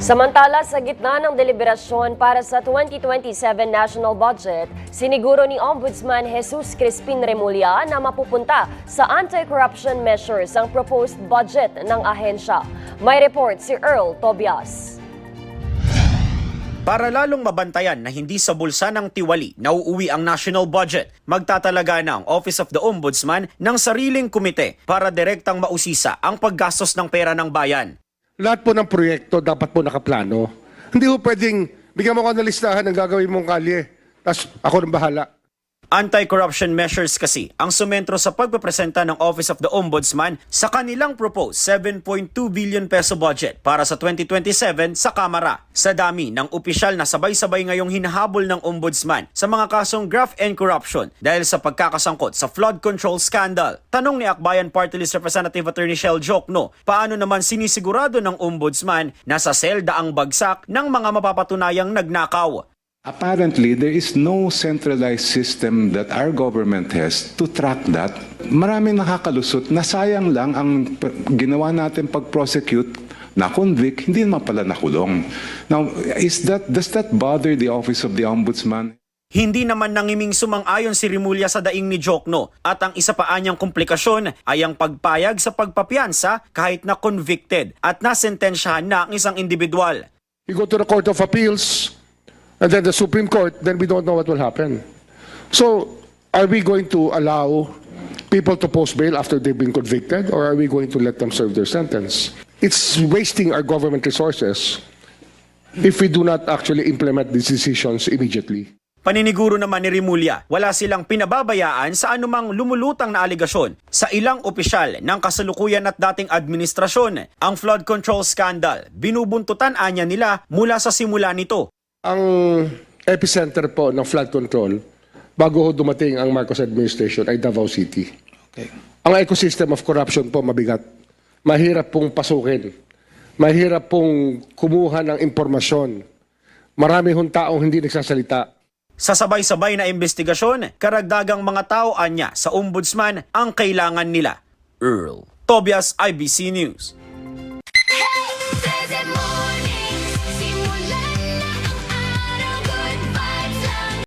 Samantala, sa gitna ng deliberasyon para sa 2027 national budget, siniguro ni Ombudsman Jesus Crispin Remulla na mapupunta sa anti-corruption measures ang proposed budget ng ahensya. May report si Earl Tobias. Para lalong mabantayan na hindi sa bulsa ng tiwali nauuwi ang national budget, magtatalaga na ang Office of the Ombudsman ng sariling komite para direktang mausisa ang paggastos ng pera ng bayan. Lahat po ng proyekto dapat po nakaplano. Hindi po pwedeng bigyan mo ko ng listahan ng gagawin mong kalye, tapos ako nang bahala. Anti-corruption measures kasi ang sumentro sa pagpapresenta ng Office of the Ombudsman sa kanilang proposed 7.2 billion peso budget para sa 2027 sa Kamara. Sa dami ng opisyal na sabay-sabay ngayong hinahabol ng Ombudsman sa mga kasong graft and corruption dahil sa pagkakasangkot sa flood control scandal. Tanong ni Akbayan Party List Representative Attorney Shell Jokno, paano naman sinisigurado ng Ombudsman na sa selda ang bagsak ng mga mapapatunayang nagnakaw? Apparently, there is no centralized system that our government has to track that. Maraming nakakalusot na sayang lang ang ginawa natin pag-prosecute, na-convict, hindi naman pala nakulong. Now, does that bother the Office of the Ombudsman? Hindi naman nangiming sumang-ayon si Remulla sa daing ni Jokno at ang isa pa anyang komplikasyon ay ang pagpayag sa pagpapiyansa kahit na convicted at nasentensyahan na ang isang individual. You go to the Court of Appeals, and then the Supreme Court, then we don't know what will happen. So, are we going to allow people to post bail after they've been convicted, or are we going to let them serve their sentence? It's wasting our government resources if we do not actually implement these decisions immediately. Paniniguro naman ni Remulla, wala silang pinababayaan sa anumang lumulutang na aligasyon sa ilang opisyal ng kasalukuyan at dating administrasyon. Ang flood control scandal, binubuntutan anya nila mula sa simula nito. Ang epicenter po ng flood control bago dumating ang Marcos administration ay Davao City. Okay. Ang ecosystem of corruption po mabigat. Mahirap pong pasukin. Mahirap pong kumuha ng impormasyon. Marami hong taong hindi nagsasalita. Sa sabay-sabay na investigasyon, karagdagang mga tao anya sa Ombudsman ang kailangan nila. Earl Tobias, IBC News.